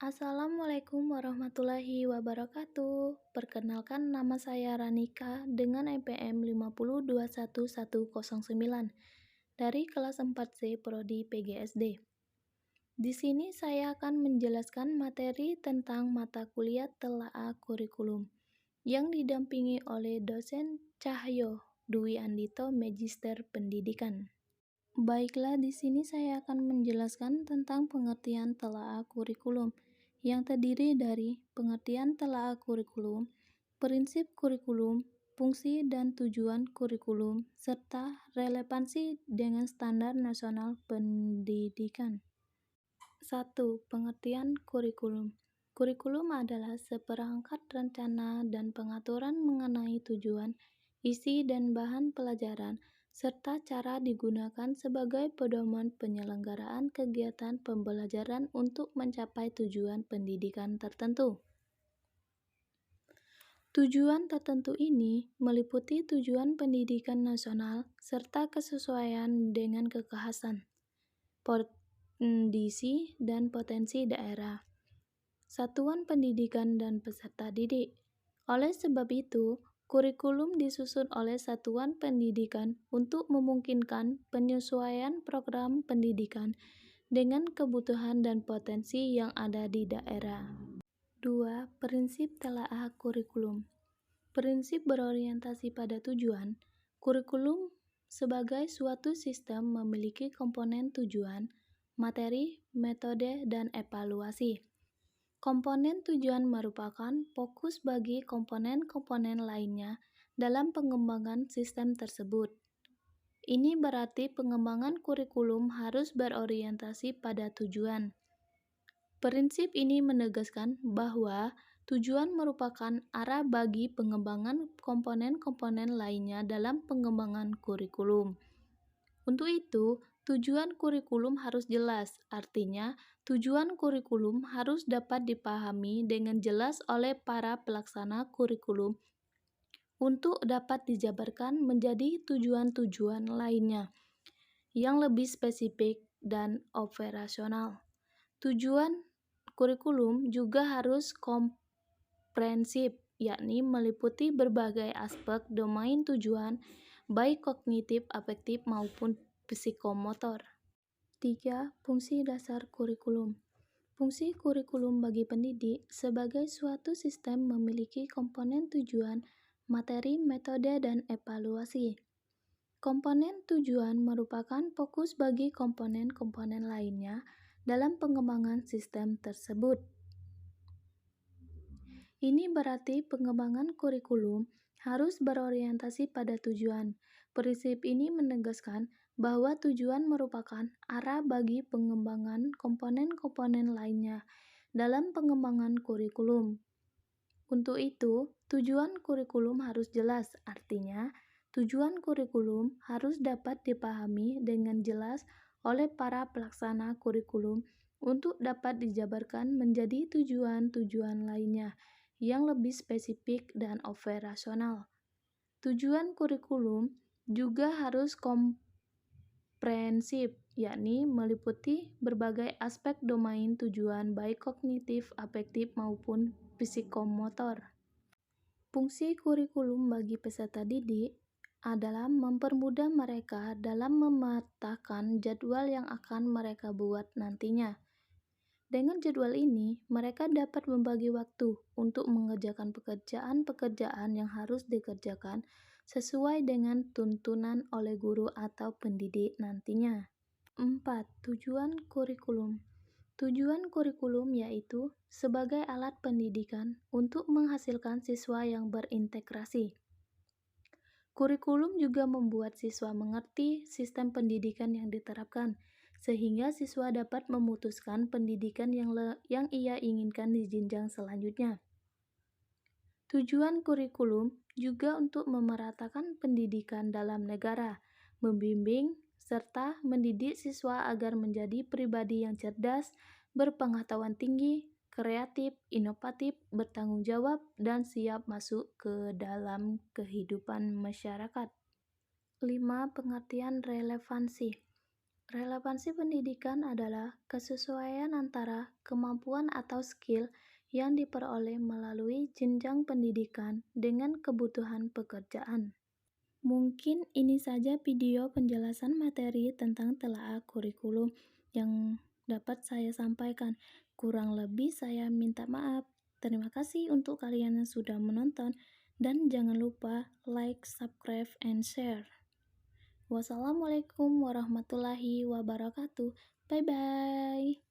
Assalamualaikum warahmatullahi wabarakatuh. Perkenalkan nama saya Ranika dengan NPM 5021109 dari kelas 4C Prodi PGSD. Di sini saya akan menjelaskan materi tentang mata kuliah telaah kurikulum yang didampingi oleh dosen Cahyo Dwi Andito Magister Pendidikan. Baiklah, di sini saya akan menjelaskan tentang pengertian telaah kurikulum yang terdiri dari pengertian telaah kurikulum, prinsip kurikulum, fungsi dan tujuan kurikulum, serta relevansi dengan standar nasional pendidikan. 1. Pengertian kurikulum. Kurikulum adalah seperangkat rencana dan pengaturan mengenai tujuan, isi dan bahan pelajaran, serta cara digunakan sebagai pedoman penyelenggaraan kegiatan pembelajaran untuk mencapai tujuan pendidikan tertentu. Tujuan tertentu ini meliputi tujuan pendidikan nasional serta kesesuaian dengan kekhasan, kondisi, dan potensi daerah, satuan pendidikan, dan peserta didik. Oleh sebab itu, kurikulum disusun oleh satuan pendidikan untuk memungkinkan penyesuaian program pendidikan dengan kebutuhan dan potensi yang ada di daerah. 2. Prinsip telaah kurikulum. Prinsip berorientasi pada tujuan. Kurikulum sebagai suatu sistem memiliki komponen tujuan, materi, metode, dan evaluasi. Komponen tujuan merupakan fokus bagi komponen-komponen lainnya dalam pengembangan sistem tersebut. Ini berarti pengembangan kurikulum harus berorientasi pada tujuan. Prinsip ini menegaskan bahwa tujuan merupakan arah bagi pengembangan komponen-komponen lainnya dalam pengembangan kurikulum. Untuk itu, tujuan kurikulum harus jelas, artinya tujuan kurikulum harus dapat dipahami dengan jelas oleh para pelaksana kurikulum untuk dapat dijabarkan menjadi tujuan-tujuan lainnya yang lebih spesifik dan operasional. Tujuan kurikulum juga harus komprehensif, yakni meliputi berbagai aspek domain tujuan, baik kognitif, afektif, maupun psikomotor. 3. Fungsi dasar kurikulum. Fungsi kurikulum bagi pendidik sebagai suatu sistem memiliki komponen tujuan, materi, metode, dan evaluasi. Komponen tujuan merupakan fokus bagi komponen-komponen lainnya dalam pengembangan sistem tersebut. Ini berarti pengembangan kurikulum harus berorientasi pada tujuan. Prinsip ini menegaskan bahwa tujuan merupakan arah bagi pengembangan komponen-komponen lainnya dalam pengembangan kurikulum. Untuk itu, tujuan kurikulum harus jelas, artinya tujuan kurikulum harus dapat dipahami dengan jelas oleh para pelaksana kurikulum untuk dapat dijabarkan menjadi tujuan-tujuan lainnya yang lebih spesifik dan operasional. Tujuan kurikulum juga harus komprehensif, yakni meliputi berbagai aspek domain tujuan baik kognitif, afektif, maupun psikomotor. Fungsi kurikulum bagi peserta didik adalah mempermudah mereka dalam memetakan jadwal yang akan mereka buat nantinya. Dengan jadwal ini, mereka dapat membagi waktu untuk mengerjakan pekerjaan-pekerjaan yang harus dikerjakan sesuai dengan tuntunan oleh guru atau pendidik nantinya. 4. Tujuan kurikulum. Tujuan kurikulum yaitu sebagai alat pendidikan untuk menghasilkan siswa yang berintegrasi. Kurikulum juga membuat siswa mengerti sistem pendidikan yang diterapkan, sehingga siswa dapat memutuskan pendidikan yang ia inginkan di jenjang selanjutnya. Tujuan kurikulum juga untuk memeratakan pendidikan dalam negara, membimbing, serta mendidik siswa agar menjadi pribadi yang cerdas, berpengetahuan tinggi, kreatif, inovatif, bertanggung jawab, dan siap masuk ke dalam kehidupan masyarakat. 5. Pengertian relevansi. Relevansi pendidikan adalah kesesuaian antara kemampuan atau skill yang diperoleh melalui jenjang pendidikan dengan kebutuhan pekerjaan. Mungkin ini saja video penjelasan materi tentang telaah kurikulum yang dapat saya sampaikan. Kurang lebih saya minta maaf. Terima kasih untuk kalian yang sudah menonton dan jangan lupa like, subscribe, and share. Wassalamualaikum warahmatullahi wabarakatuh. Bye bye.